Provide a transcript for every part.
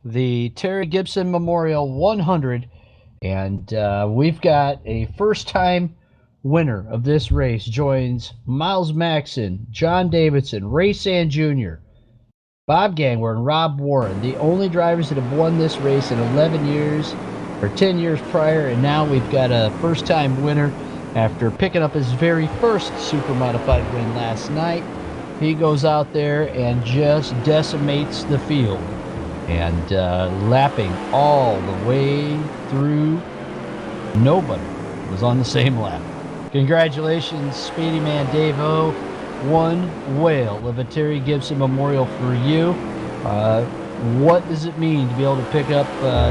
the Terry Gibson Memorial 100, and we've got a first-time winner of this race. Joins Miles Maxon, John Davidson, Ray Sand Jr., Bob Gangwer, and Rob Warren, the only drivers that have won this race in 11 years, or 10 years prior, and now we've got a first-time winner after picking up his very first Super Modified win last night. He goes out there and just decimates the field, and lapping all the way through. Nobody was on the same lap. Congratulations, Speedy Man Dave O. One whale of a Terry Gibson Memorial for you. What does it mean to be able to pick up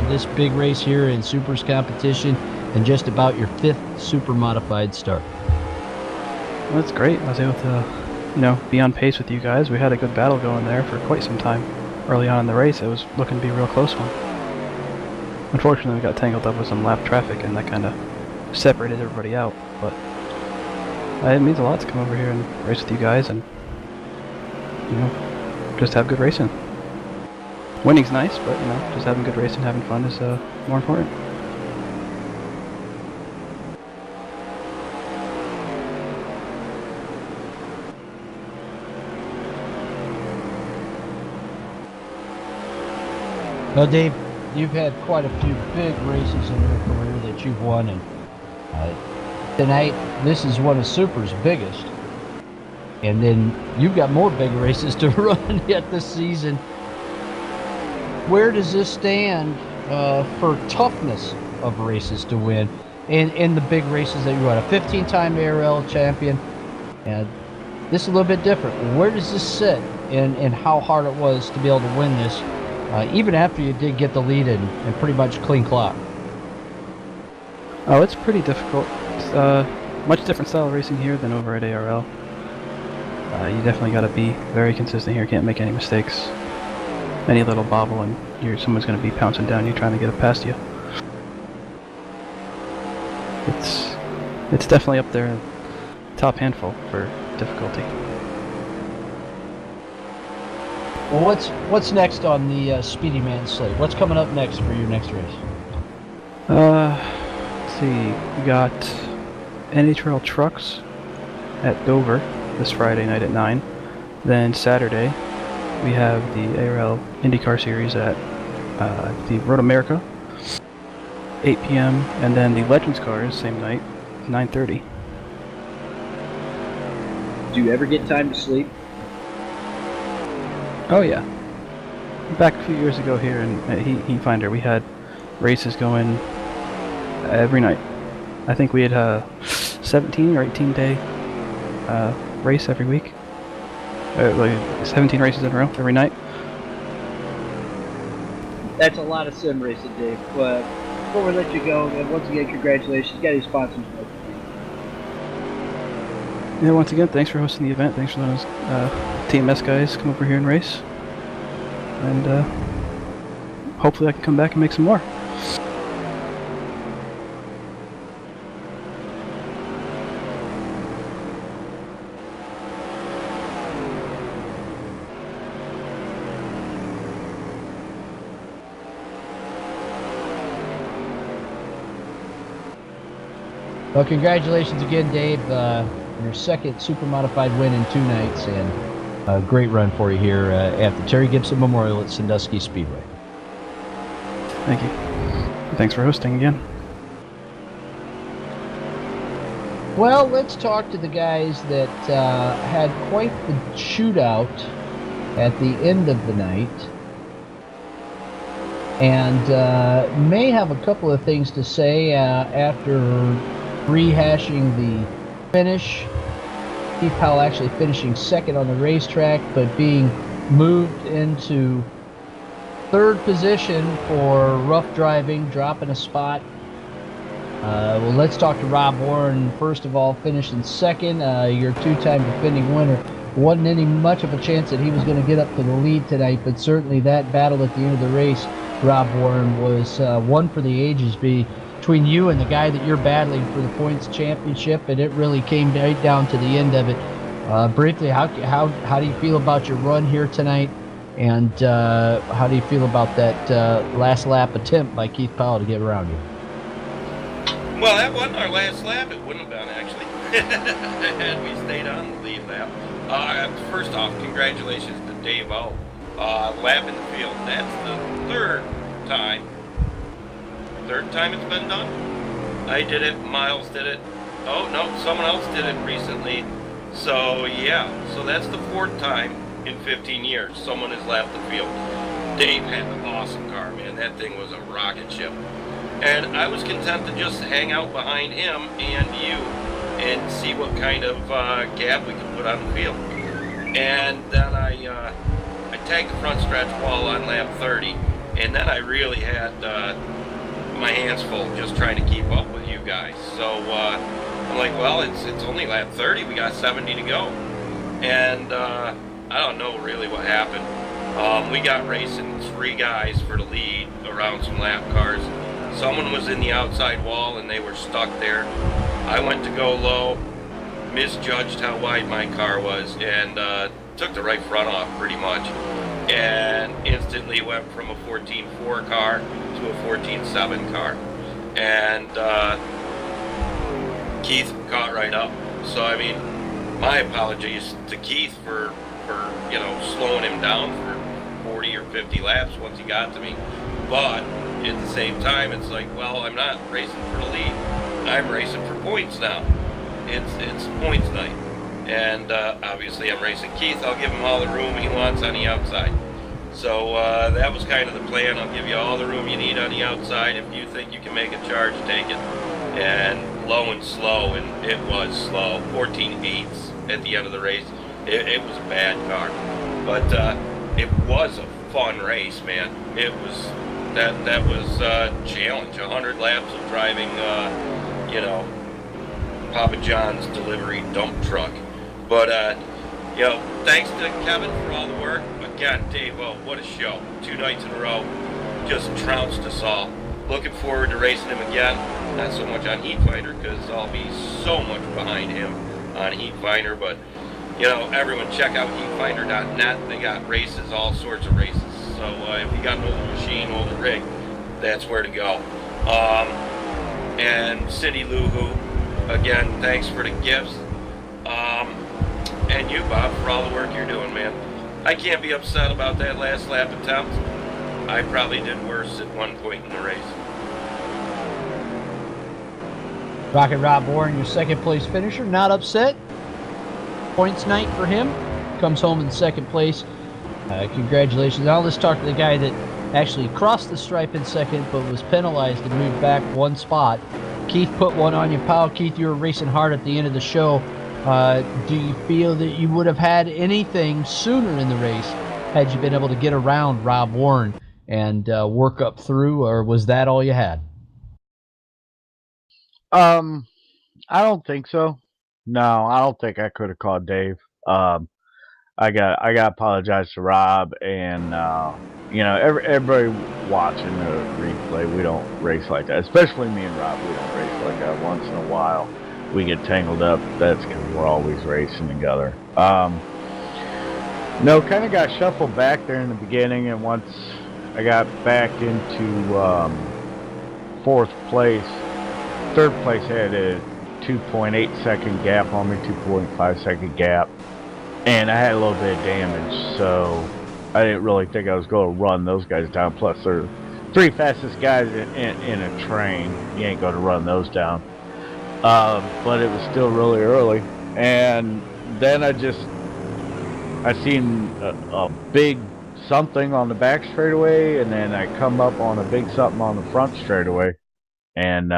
this big race here in SUPRS competition and just about your 5th Super Modified start? Well, that's great. I was able to, be on pace with you guys. We had a good battle going there for quite some time. Early on in the race, it was looking to be a real close one. Unfortunately, we got tangled up with some lap traffic, and that kind of separated everybody out. But it means a lot to come over here and race with you guys, and just have good racing. Winning's nice, but just having good racing, having fun is more important. Well, Dave, you've had quite a few big races in your career that you've won, and tonight this is one of SUPR's biggest. And then you've got more big races to run yet this season. Where does this stand for toughness of races to win in the big races that you run? A 15-time ARL champion, and this is a little bit different. Where does this sit in how hard it was to be able to win this? Even after you did get the lead and pretty much clean clock. Oh, it's pretty difficult. It's much different style of racing here than over at ARL. You definitely got to be very consistent here. Can't make any mistakes. Any little bobble and someone's going to be pouncing down you trying to get it past you. It's definitely up there, top handful for difficulty. Well, what's next on the Speedy Man slate? What's coming up next for your next race? Let's see. We got NHL Trucks at Dover this Friday night at 9. Then Saturday, we have the ARL IndyCar Series at the Road America, 8 p.m. And then the Legends Cars, same night, 9:30. Do you ever get time to sleep? Oh yeah. Back a few years ago here in Heat Finder, we had races going every night. I think we had a 17 or 18 day race every week. Like 17 races in a row every night. That's a lot of sim racing, Dave. But before we let you go, once again, congratulations. You got any sponsors? Yeah, once again, thanks for hosting the event. Thanks for letting us TMS guys come over here and race. And hopefully I can come back and make some more. Well, congratulations again, Dave. Your second Super Modified win in 2 nights, and a great run for you here at the Terry Gibson Memorial at Sandusky Speedway. Thank you. Thanks for hosting again. Well, let's talk to the guys that had quite the shootout at the end of the night, and may have a couple of things to say after rehashing the finish. Steve Powell actually finishing second on the racetrack, but being moved into 3rd position for rough driving, dropping a spot. Well, let's talk to Rob Warren. First of all, finishing second, your 2-time defending winner. Wasn't any much of a chance that he was going to get up to the lead tonight, but certainly that battle at the end of the race, Rob Warren, was one for the ages. Between you and the guy that you're battling for the points championship, and it really came right down to the end of it. Briefly, how do you feel about your run here tonight, And how do you feel about that last lap attempt by Keith Powell to get around you? Well, that wasn't our last lap. It wouldn't have been, actually, had we stayed on the lead lap. First off, congratulations to Dave O. Lap in the field. That's the third time it's been done. I did it. Miles did it. Oh, no, someone else did it recently. So, yeah. So that's the fourth time in 15 years someone has lapped the field. Dave had an awesome car, man. That thing was a rocket ship. And I was content to just hang out behind him and you and see what kind of gap we could put on the field. And then I tagged the front stretch wall on lap 30, and then I really had my hands full just trying to keep up with you guys. So I'm like, well, it's only lap 30. We got 70 to go. And I don't know really what happened. We got racing 3 guys for the lead around some lap cars. Someone was in the outside wall and they were stuck there. I went to go low, misjudged how wide my car was, and took the right front off pretty much. And instantly went from a 14.4 car to a 14.7 car. And Keith caught right up. So, I mean, my apologies to Keith for slowing him down for 40 or 50 laps once he got to me. But at the same time, it's like, well, I'm not racing for the lead. I'm racing for points now. It's points night. And obviously I'm racing Keith. I'll give him all the room he wants on the outside. So that was kind of the plan. I'll give you all the room you need on the outside. If you think you can make a charge, take it. And low and slow, and it was slow. 14.8s at the end of the race. It was a bad car. But it was a fun race, man. It was... That was a challenge, 100 laps of driving, Papa John's delivery dump truck. But, thanks to Kevin for all the work. Again, Dave, what a show. 2 nights in a row, just trounced us all. Looking forward to racing him again. Not so much on Heat Finder, because I'll be so much behind him on Heat Finder. But, everyone check out heatfinder.net. They got races, all sorts of races. So if you got an old machine, old rig, that's where to go. And Cindy Luhu, again, thanks for the gifts. And you, Bob, for all the work you're doing, man. I can't be upset about that last lap attempt. I probably did worse at one point in the race. Rocket Rob Warren, your second place finisher, not upset. Points night for him. Comes home in second place. Congratulations. Now let's talk to the guy that actually crossed the stripe in second but was penalized and moved back 1 spot. Keith put one on you, pal. Keith, you were racing hard at the end of the show. Do you feel that you would have had anything sooner in the race had you been able to get around Rob Warren and work up through, or was that all you had? I don't think so. No, I don't think I could have called Dave. I got to apologize to Rob and everybody watching the replay. We don't race like that, especially me and Rob. We don't race like that. Once in a while, we get tangled up. That's because we're always racing together. No, kind of got shuffled back there in the beginning, and once I got back into 4th place, 3rd place had a 2.8 second gap on me, 2.5 second gap. And I had a little bit of damage, so I didn't really think I was going to run those guys down. Plus, they're 3 fastest guys in a train. You ain't going to run those down. But it was still really early. And then I seen a big something on the back straightaway, and then I come up on a big something on the front straightaway. And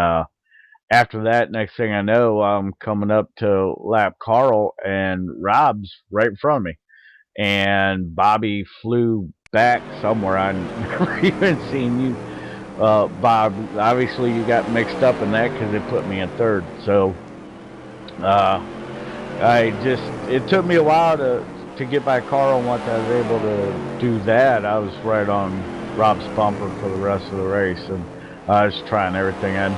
after that, next thing I know, I'm coming up to lap Carl, and Rob's right in front of me. And Bobby flew back somewhere. I never even seen you, Bob. Obviously, you got mixed up in that because it put me in 3rd. So, it took me a while to get by Carl, and once I was able to do that, I was right on Rob's bumper for the rest of the race. And I was trying everything. And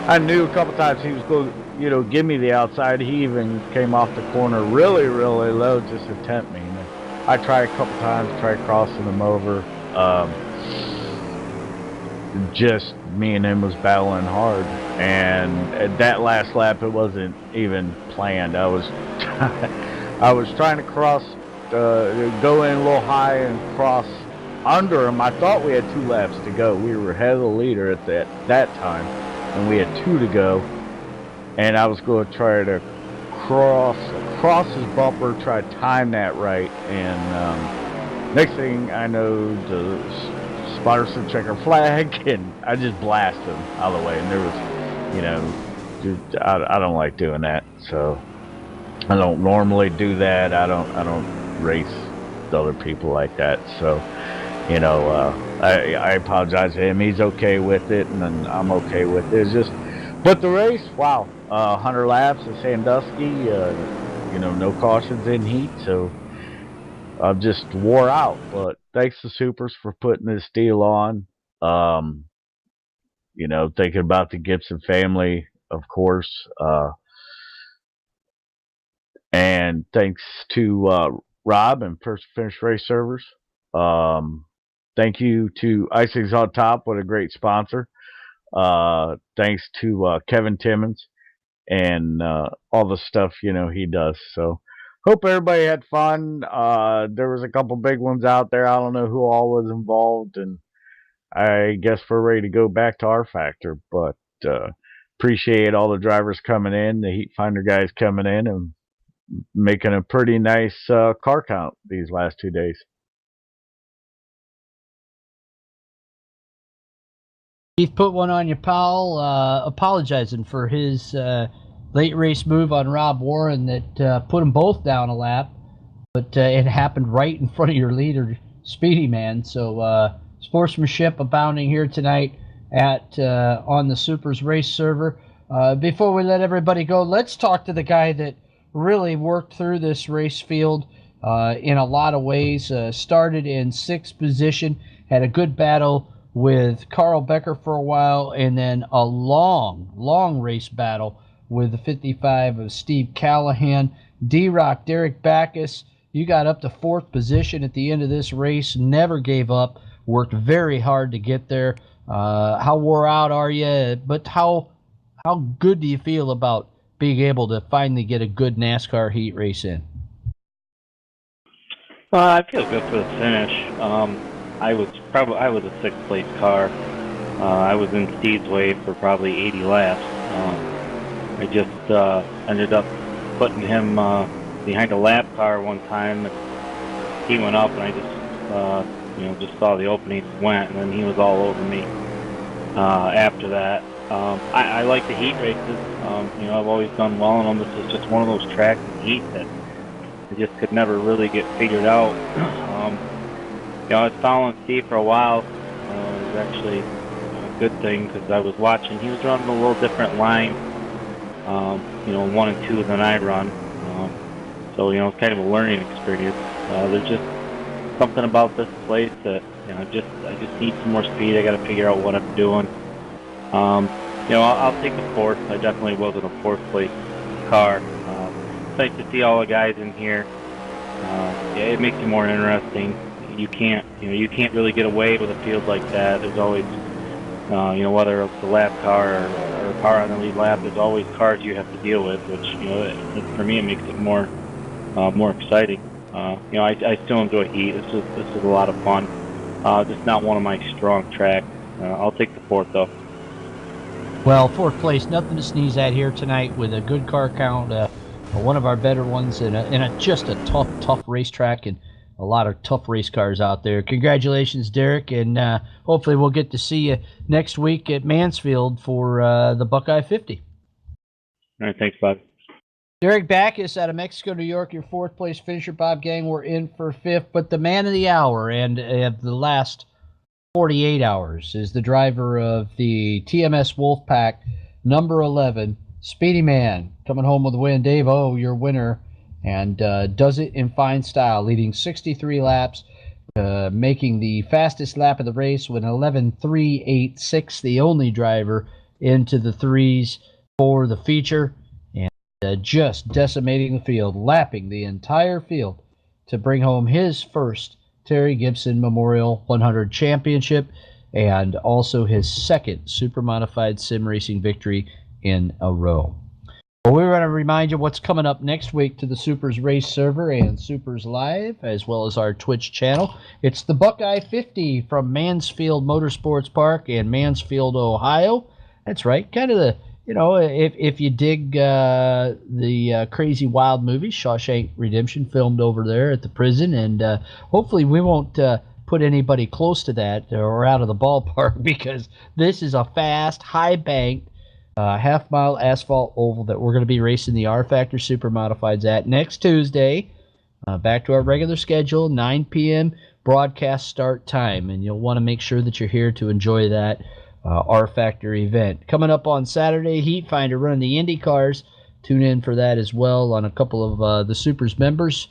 I knew a couple times he was going to, give me the outside. He even came off the corner really, really low just to tempt me. I tried a couple times, tried crossing them over. Just me and him was battling hard, and at that last lap, it wasn't even planned. I was I was trying to cross, go in a little high and cross under him. I thought we had 2 laps to go. We were ahead of the leader at that time, and we had 2 to go. And I was going to try to cross his bumper, try to time that right. And next thing I know, the spotter said checker flag, and I just blasted him out of the way. And there was, you know, I don't like doing that, so I don't normally do that. I don't race with other people like that. So, you know, I apologize to him. He's okay with it, and then I'm okay with it. It's just, but the race, wow, 100 laps at Sandusky. You know, no cautions in heat, so I'm just wore out. But thanks to SUPRS for putting this deal on. You know, thinking about the Gibson family, of course. And thanks to Rob and First Finish Race Servers. Thank you to Icings on Top, what a great sponsor. Thanks to Kevin Timmons and all the stuff, you know, he does. So hope everybody had fun. There was a couple big ones out there. I don't know who all was involved, and I guess we're ready to go back to our factor. But appreciate all the drivers coming in, the Heat Finder guys coming in, and making a pretty nice car count these last 2 days. Keith put one on you, Powell, apologizing for his late race move on Rob Warren that put them both down a lap, but it happened right in front of your leader, Speedy Man. So sportsmanship abounding here tonight at on the SUPRS race server. Before we let everybody go, let's talk to the guy that really worked through this race field in a lot of ways. Started in 6th position, had a good battle with Carl Becker for a while, and then a long race battle with the 55 of Steve Callahan. D-Rock, Derek Backus, you got up to 4th position at the end of this race, never gave up, worked very hard to get there. How wore out are you? But how good do you feel about being able to finally get a good NASCAR heat race in? Well, I feel good for the finish. I was a 6th place car. I was in Steve's way for probably 80 laps. I just ended up putting him behind a lap car one time. He went up, and I just just saw the openings went, and then he was all over me. After that, I like the heat races. I've always done well in them. This is just one of those tracks in heat that I just could never really get figured out. I was following Steve for a while. It was actually a good thing because I was watching. He was running a little different line, 1 and 2 than I run. So it's kind of a learning experience. There's just something about this place that I just need some more speed. I got to figure out what I'm doing. I'll take the 4th. I definitely wasn't a 4th place car. It's nice to see all the guys in here. It makes it more interesting. You can't really get away with a field like that. There's always, whether it's a lap car or a car on the lead lap, there's always cars you have to deal with, which, for me, it makes it more exciting. I still enjoy heat. This is a lot of fun. Just not one of my strong tracks. I'll take the 4th, though. Well, 4th place, nothing to sneeze at here tonight with a good car count, one of our better ones, and just a tough racetrack, and a lot of tough race cars out there. Congratulations, Derek, and hopefully we'll get to see you next week at Mansfield for the Buckeye 50. All right, thanks, Bob. Derek Backus out of Mexico, New York, your 4th place finisher. Bob Gang, we're in for 5th, but the man of the hour and of the last 48 hours is the driver of the TMS Wolfpack, number 11, Speedy Man, coming home with a win. Dave O, your winner, and does it in fine style, leading 63 laps, making the fastest lap of the race with an 11.386, the only driver into the 3s for the feature, and just decimating the field, lapping the entire field to bring home his first Terry Gibson Memorial 100 championship and also his second Supermodified sim racing victory in a row. Well, we want to remind you what's coming up next week to the SUPRS Race server and SUPRS Live, as well as our Twitch channel. It's the Buckeye 50 from Mansfield Motorsports Park in Mansfield, Ohio. That's right, kind of the, you know, if you dig the Crazy Wild movie, Shawshank Redemption, filmed over there at the prison, and hopefully we won't put anybody close to that or out of the ballpark, because this is a fast, high-banked, half-mile asphalt oval that we're going to be racing the R-Factor Supermodifieds at next Tuesday. Back to our regular schedule, 9 p.m. broadcast start time, and you'll want to make sure that you're here to enjoy that R-Factor event. Coming up on Saturday, Heat Finder running the Indy cars. Tune in for that as well on a couple of the SUPRS members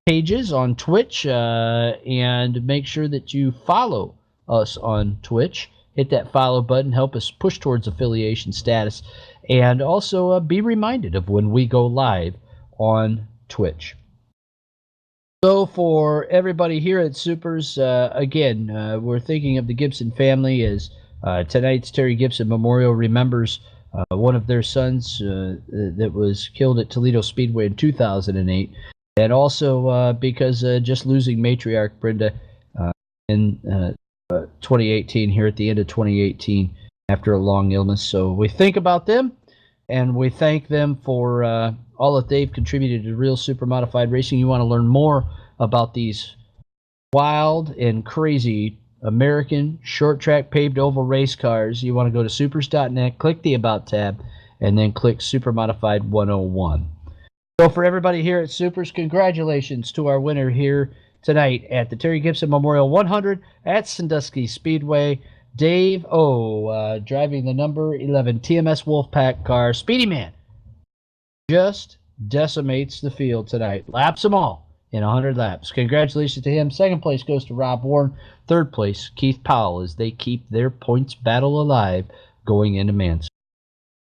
pages on Twitch, and make sure that you follow us on Twitch. Hit that follow button, help us push towards affiliation status, and also be reminded of when we go live on Twitch. So for everybody here at SUPRS, again, we're thinking of the Gibson family as tonight's Terry Gibson Memorial remembers one of their sons that was killed at Toledo Speedway in 2008. And also because just losing matriarch Brenda in 2018, here at the end of 2018, after a long illness. So we think about them, and we thank them for all that they've contributed to real Supermodified racing. You want to learn more about these wild and crazy American short track paved oval race cars, you want to go to supers.net, click the About tab, and then click Supermodified 101. So for everybody here at SUPRS, congratulations to our winner here tonight at the Terry Gibson Memorial 100 at Sandusky Speedway, Dave O, driving the number 11 TMS Wolfpack car. Speedy Man just decimates the field tonight. Laps them all in 100 laps. Congratulations to him. Second place goes to Rob Warren. Third place, Keith Powell, as they keep their points battle alive going into Mansfield.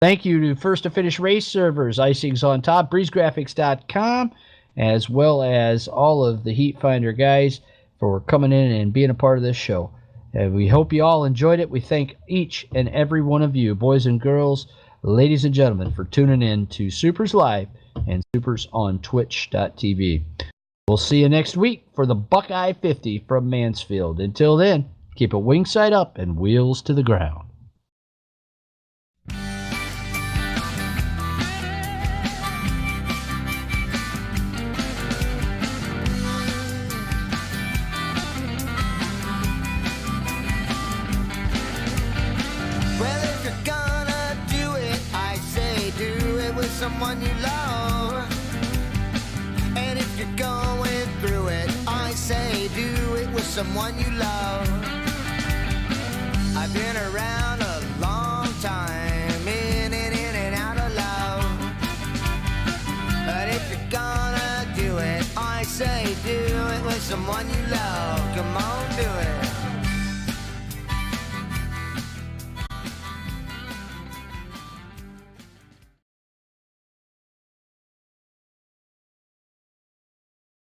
Thank you to First to Finish Race Servers, Icings on Top, BreezeGraphics.com, as well as all of the Heat Finder guys for coming in and being a part of this show. We hope you all enjoyed it. We thank each and every one of you, boys and girls, ladies and gentlemen, for tuning in to SUPRS Live and SUPRS on Twitch.tv. We'll see you next week for the Buckeye 50 from Mansfield. Until then, keep it wing side up and wheels to the ground. Someone you love, and if you're going through it, I say do it with someone you love. I've been around a long time, in and out of love, but if you're gonna do it, I say do it with someone you love.